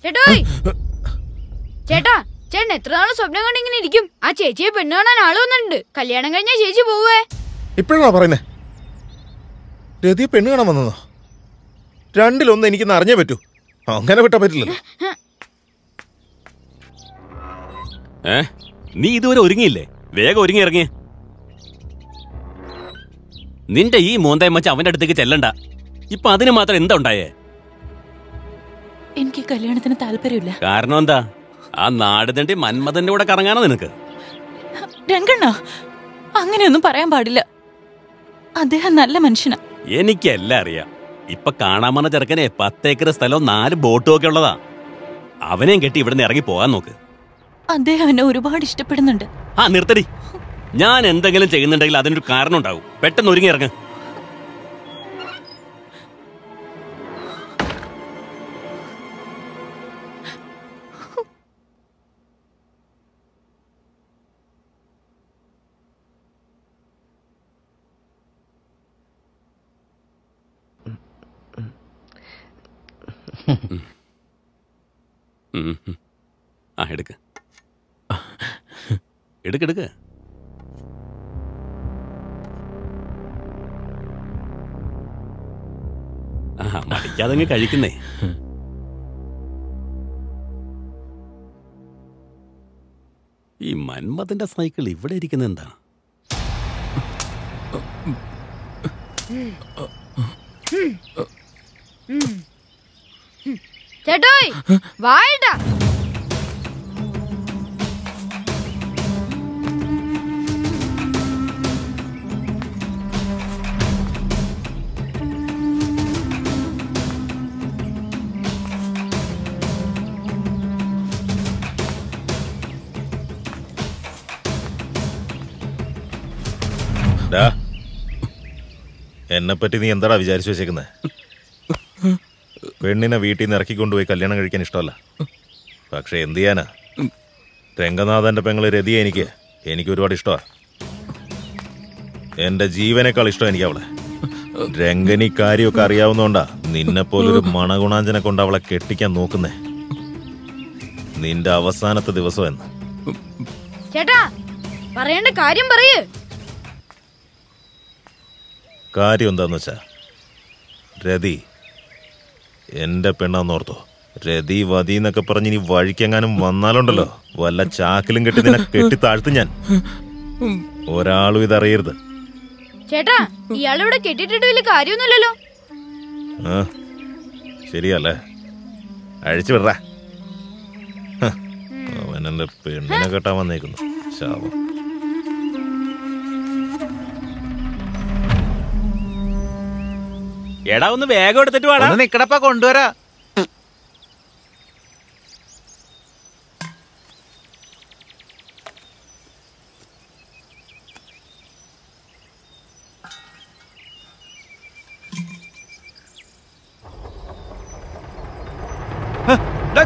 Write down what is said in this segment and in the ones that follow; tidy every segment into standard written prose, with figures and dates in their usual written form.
ചേട്ടാ, ചേട്ടൻ എത്ര നാള് സ്വപ്നം കണ്ടിങ്ങനെ ഇരിക്കും? ആ ചേച്ചിയെ പെണ്ണ് കാണാൻ ആള് വന്നിട്ടുണ്ട്. കല്യാണം കഴിഞ്ഞാ ചേച്ചി പോവേ. ഇപ്പഴാണോ പറയുന്നേ? രതിയെ പെണ്ണ് കാണാൻ വന്നതോ? രണ്ടിലൊന്ന് എനിക്കിന്ന് അറിഞ്ഞേ പറ്റൂ. അങ്ങനെ വിട്ടാ പറ്റില്ലല്ലോ. നീ ഇതുവരെ ഒരുങ്ങിയില്ലേ? വേഗം ഒരുങ്ങി ഇറങ്ങിയ. നിന്റെ ഈ മോന്തയം വെച്ച് അവന്റെ അടുത്തേക്ക് ചെല്ലണ്ട. ഇപ്പൊ അതിന് മാത്രം എന്താ ഉണ്ടായേ? എനിക്ക് കല്യാണത്തിന് താല്പര്യമില്ല. കാരണം എന്താ? ആ നാട് തണ്ടി മന്മഥന്റെ കൂടെ കറങ്ങാനോ നിനക്ക്? രംഗണ്ണ, അങ്ങനെയൊന്നും പറയാൻ പാടില്ല. അദ്ദേഹം നല്ല മനുഷ്യനാ. എനിക്കെല്ലാം അറിയാം. ഇപ്പൊ കാണാൻ വന്ന ചെറുക്കനെ 10 ഏക്കർ സ്ഥലവും 4 ബോട്ടും ഒക്കെ ഉള്ളതാ. അവനെയും കെട്ടി ഇവിടുന്ന് ഇറങ്ങി പോകാൻ നോക്ക്. അദ്ദേഹം എന്നെ ഒരുപാട് ഇഷ്ടപ്പെടുന്നുണ്ട്. ആ നിർത്തടി. ഞാൻ എന്തെങ്കിലും ചെയ്യുന്നുണ്ടെങ്കിൽ അതിനൊരു കാരണം ഉണ്ടാവും. പെട്ടെന്ന് ഒരുങ്ങി ഇറങ്ങ്. എടുക്ക് എടുക്കെടുക്ക്. മടിക്കാതെ കഴിക്കുന്നേ. ഈ മന്മഥന്റെ സൈക്കിൾ ഇവിടെ ഇരിക്കുന്ന എന്താ? ചേട്ടോയ് വായിട്ടാ. എന്നെപ്പറ്റി നീ എന്താടാ വിചാരിച്ചു വെച്ചേക്കുന്നത്? പെണ്ണിനെ വീട്ടിൽ നിന്ന് ഇറക്കിക്കൊണ്ടുപോയി കല്യാണം കഴിക്കാൻ ഇഷ്ടമല്ല. പക്ഷെ എന്ത് ചെയ്യാനാ? രംഗനാഥന്റെ പെങ്ങള് രതിയെ എനിക്ക് ഒരുപാട് ഇഷ്ടമാണ്. എന്റെ ജീവനേക്കാൾ ഇഷ്ടം എനിക്ക് അവളെ. രംഗനി കാര്യമൊക്കെ അറിയാവുന്നോണ്ടാ നിന്നെപ്പോലൊരു മണഗുണാഞ്ചനെ കൊണ്ട് അവളെ കെട്ടിക്കാൻ നോക്കുന്നേ. നിന്റെ അവസാനത്തെ ദിവസം എന്ന്. ചേട്ടാ, പറയേണ്ട കാര്യം പറയ്. കാര്യം എന്താന്ന് വെച്ചാ, രതി എന്റെ പെണ്ണാന്നോർത്തോ. രതി വതി എന്നൊക്കെ പറഞ്ഞ് ഇനി വഴിക്കെങ്ങാനും വന്നാലുണ്ടല്ലോ, വല്ല ചാക്കിലും കെട്ടി നിന്നെ കെട്ടി താഴ്ത്തും ഞാൻ. ഒരാളും ഇതറിയരുത്. ചേട്ടാ, ഇയാളിവിടെ കെട്ടിട്ടിട്ട് വലിയ കാര്യമൊന്നുമില്ലല്ലോ. ശരിയല്ലേ? അഴിച്ചു വിടറ. അവൻ എന്റെ പെണ്ണിനെ കെട്ടാൻ വന്നേക്കുന്നു. ശാപം. എടാ, ഒന്ന് വേഗം എടുത്തിട്ട് വേണം. നിക്കടപ്പ കൊണ്ടുവരാ.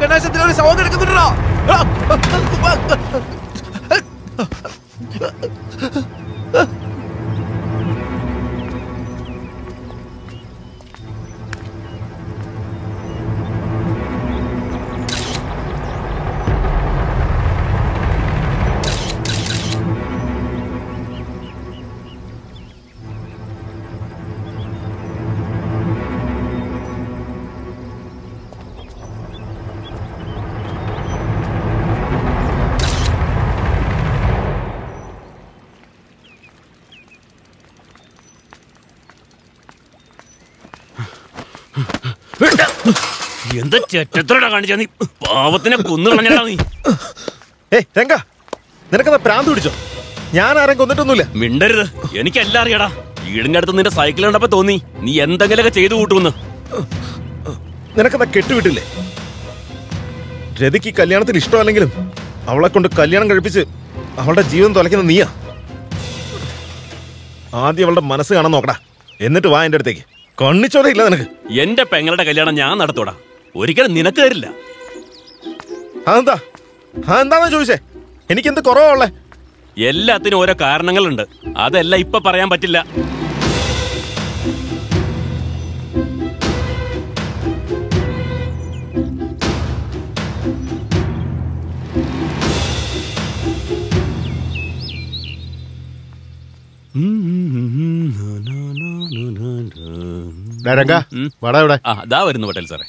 ഗണേശത്തിനൊരു സൗണ്ട് എടുക്കുന്നുണ്ടോ? എന്താ ചെറ്റത്തോടാ കാണിച്ചാ നീ? പാവത്തിനെ കൊന്നു കളഞ്ഞാ നീ. രംഗ, നിനക്കെന്താ പ്രാന്ത് പിടിച്ചോ? ഞാൻ ആരും കൊന്നിട്ടൊന്നുമില്ല. മിണ്ടരുത്. എനിക്കെല്ലാം അറിയാടാ. വീടിന്റെ അടുത്ത് നിന്റെ സൈക്കിൾ കണ്ടപ്പോ തോന്നി നീ എന്തെങ്കിലുമൊക്കെ ചെയ്തു കൂട്ടുമെന്ന്. നിനക്കെന്താ കെട്ടുവിട്ടില്ലേ? രതിക്ക് കല്യാണത്തിന് ഇഷ്ടമല്ലെങ്കിലും അവളെ കൊണ്ട് കല്യാണം കഴിപ്പിച്ച് അവളുടെ ജീവിതം തുലയ്ക്കുന്ന നീയാ. ആദ്യം അവളുടെ മനസ്സ് കാണാൻ നോക്കടാ, എന്നിട്ട് വാ എന്റെ അടുത്തേക്ക്. കണ്ണിച്ചോരയില്ല നിനക്ക്. എന്റെ പെങ്ങളുടെ കല്യാണം ഞാൻ നടത്തോടാ. ഒരിക്കലും നിനക്ക് തരില്ല. അതെന്താന്ന് ചോദിച്ചേ? എനിക്കെന്ത് കുറവാ ഉള്ളേ? എല്ലാത്തിനും ഓരോ കാരണങ്ങളുണ്ട്. അതെല്ലാം ഇപ്പൊ പറയാൻ പറ്റില്ല. രംഗ വാടാ ഇവിടെ. ആ ദാ വരുന്നു പട്ടേൽ സാറേ.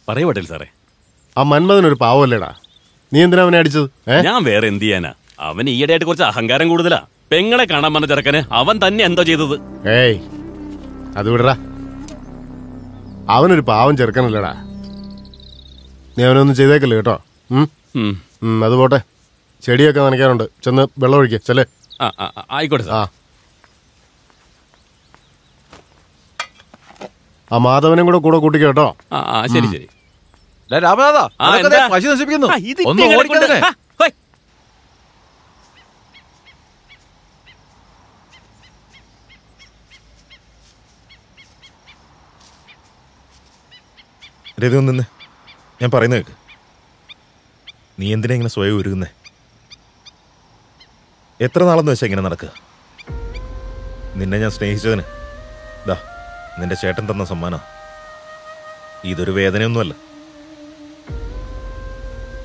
പറയൂ പട്ടേൽ സാറേ. ആ മന്മഥനൊരു പാവല്ലേടാ, നീ എന്തിനാ അവനെ അടിച്ചത്? ഞാൻ വേറെ എന്ത് ചെയ്യാനാ, അവൻ ഈയിടെയായിട്ട് കുറച്ച് അഹങ്കാരം കൂടുതലാ. പെങ്ങളെ കാണാൻ വന്ന ചെറുക്കന് അവൻ തന്നെ എന്തോ ചെയ്തത്. ഏയ് അത് വിടറാ, അവനൊരു പാവം ചെറുക്കനല്ലടാ. നീ അവനൊന്നും ചെയ്തേക്കല്ലേ കേട്ടോ. അത് പോട്ടെ, ചെടിയൊക്കെ നനയ്ക്കാറുണ്ട്, ചെന്ന് വെള്ളം ഒഴിക്കുക. ചെല്ലേ. ആയിക്കോട്ടെ സാർ. ആ മാധവനും കൂടെ കൂട്ടിക്കോ കേട്ടോ. ശരി ശരി. രാമനാഥ, പശു നശിപ്പിക്കുന്നു. ഒന്ന് ഓടിക്കുന്നേ. രതി ഒന്ന് നിന്ന്, ഞാൻ പറയുന്ന കേക്ക്. നീ എന്തിനാ ഇങ്ങനെ സ്വയം ഒരുങ്ങുന്നേ? എത്ര നാളെന്ന് വെച്ചാൽ ഇങ്ങനെ നടക്കുക? നിന്നെ ഞാൻ സ്നേഹിച്ചതിന് ദാ നിന്റെ ചേട്ടൻ തന്ന സമ്മാനം. ഇതൊരു വേദനയൊന്നുമല്ല.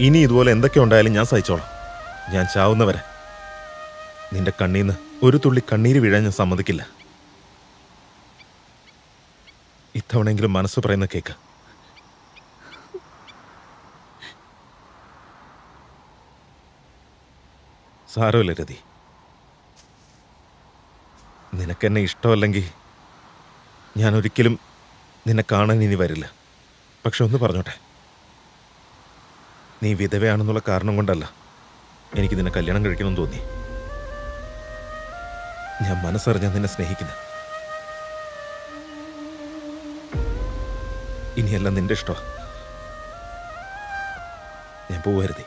ഇനി ഇതുപോലെ എന്തൊക്കെ ഉണ്ടായാലും ഞാൻ സഹിച്ചോളാം. ഞാൻ ചാവുന്നവരെ നിന്റെ കണ്ണീന്ന് ഒരു തുള്ളി കണ്ണീര് വീഴാൻ ഞാൻ സമ്മതിക്കില്ല. ഇത്തവണെങ്കിലും മനസ്സ് പറയുന്ന കേക്ക്. സാരമില്ല രതി, നിനക്കെന്നെ ഇഷ്ടമല്ലെങ്കിൽ ഞാൻ ഒരിക്കലും നിന്നെ കാണാൻ ഇനി വരില്ല. പക്ഷെ ഒന്ന് പറഞ്ഞോട്ടെ, നീ വിധവയാണെന്നുള്ള കാരണം കൊണ്ടല്ല എനിക്ക് നിന്നെ കല്യാണം കഴിക്കണമെന്ന് തോന്നി. ഞാൻ മനസ്സറിഞ്ഞ നിന്നെ സ്നേഹിക്കുന്നു. ഇനിയെല്ലാം നിന്റെ ഇഷ്ടമാണ്. ഞാൻ പോവരുതേ.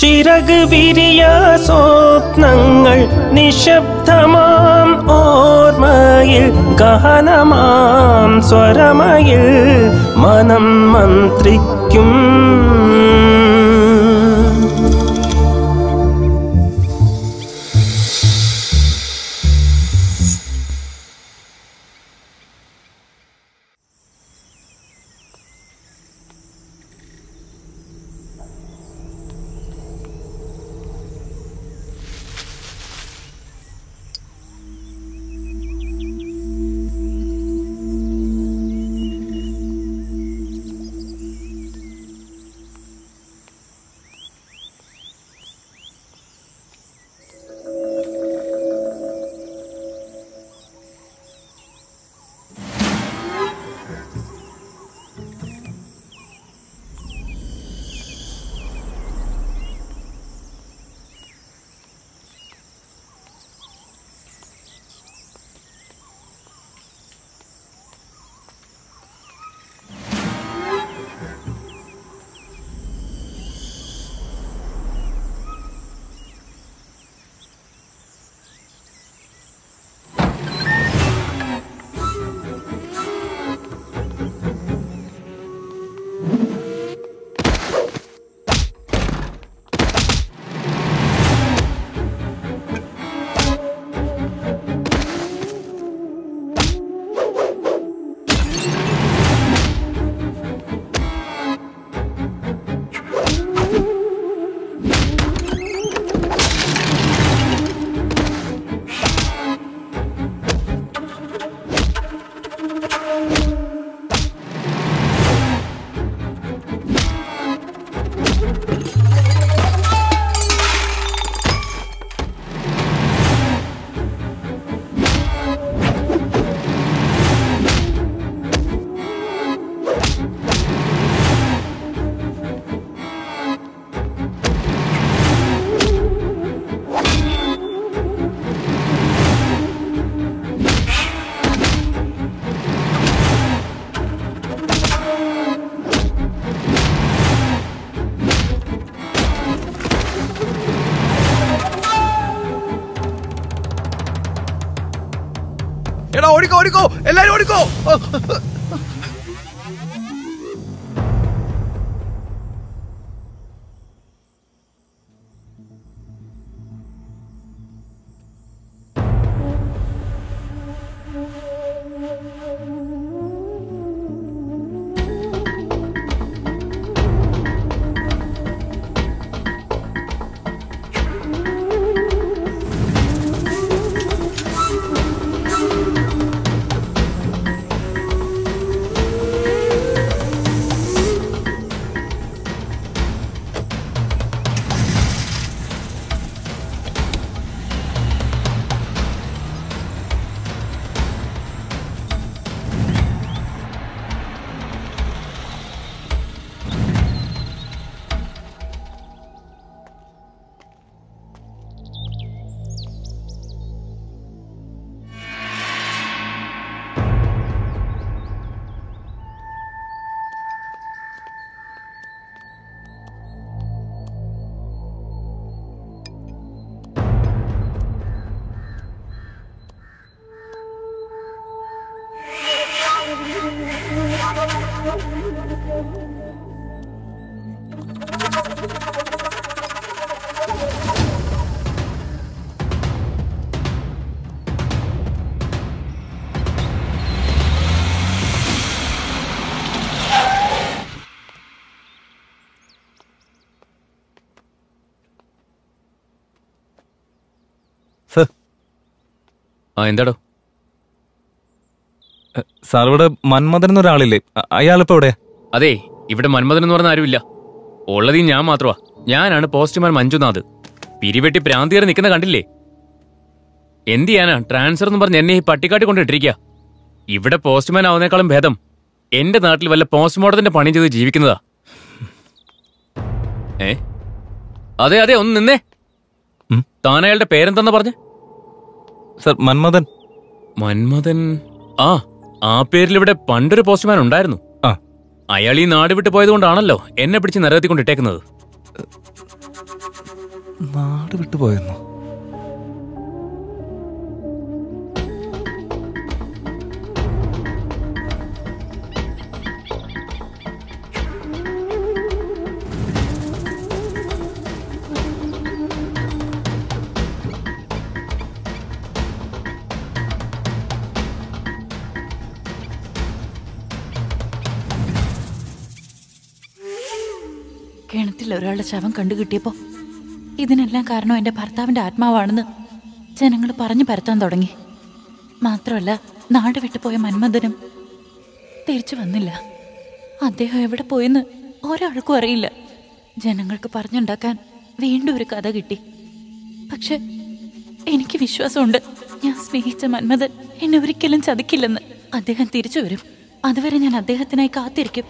ചിറക് വിരിയ സ്വപ്നങ്ങൾ നിശബ്ദമാം ഓർമ്മയിൽ ഗഹനമാം സ്വരമയിൽ മനം മന്ത്രിക്കും. ഓടിക്കോ ഓടിക്കോ എല്ലാരും ഓടിക്കോ. എന്താടോ സാർ, ഇവിടെ മന്മഥൻ എന്നൊരാളില്ലേ, അയാളിപ്പോ എവിടെ? അതെ, ഇവിടെ മന്മഥൻ എന്ന് പറഞ്ഞ ആരുമില്ല. ഉള്ളതീ ഞാൻ മാത്രമാ. ഞാനാണ് പോസ്റ്റ്മാൻ മഞ്ജുനാഥ്. പിരിവെട്ടി പ്രാന്തിയേറി നിൽക്കുന്ന കണ്ടില്ലേ? എന്ത് ചെയ്യാനാ, ട്രാൻസ്ഫർ എന്ന് പറഞ്ഞ് എന്നെ ഈ പട്ടിക്കാട്ടി കൊണ്ടിട്ടിരിക്കുക. ഇവിടെ പോസ്റ്റ്മാൻ ആവുന്നേക്കാളും ഭേദം എന്റെ നാട്ടിൽ വല്ല പോസ്റ്റ്മോർട്ടത്തിന്റെ പണി ചെയ്ത് ജീവിക്കുന്നതാ. അതെ അതെ, ഒന്ന് നിന്നേ. താനയാളുടെ പേരെന്തെന്നാ പറഞ്ഞേ? സർ, മന്മഥൻ. മന്മഥൻ? ആ പേരിൽ ഇവിടെ പണ്ടൊരു പോസ്റ്റ്മാൻ ഉണ്ടായിരുന്നു. അയാൾ ഈ നാട് വിട്ട് പോയതുകൊണ്ടാണല്ലോ എന്നെ പിടിച്ച് നരകത്തിക്കൊണ്ടിട്ടേക്കുന്നത്. നാട് വിട്ടു പോയെന്നോ? കിണറ്റിൽ ഒരാളുടെ ശവം കണ്ടുകിട്ടിയപ്പോ ഇതിനെല്ലാം കാരണം എന്റെ ഭർത്താവിന്റെ ആത്മാവാണെന്ന് ജനങ്ങൾ പറഞ്ഞു പരത്താൻ തുടങ്ങി. മാത്രമല്ല, നാട് വിട്ടുപോയ മന്മഥനും തിരിച്ചു വന്നില്ല. അദ്ദേഹം എവിടെ പോയെന്ന് ഒരാൾക്കും അറിയില്ല. ജനങ്ങൾക്ക് പറഞ്ഞുണ്ടാക്കാൻ വീണ്ടും ഒരു കഥ കിട്ടി. പക്ഷെ എനിക്ക് വിശ്വാസമുണ്ട്, ഞാൻ സ്നേഹിച്ച മന്മഥൻ എന്നെ ഒരിക്കലും ചതിക്കില്ലെന്ന്. അദ്ദേഹം തിരിച്ചു വരും. അതുവരെ ഞാൻ അദ്ദേഹത്തിനായി കാത്തിരിക്കും.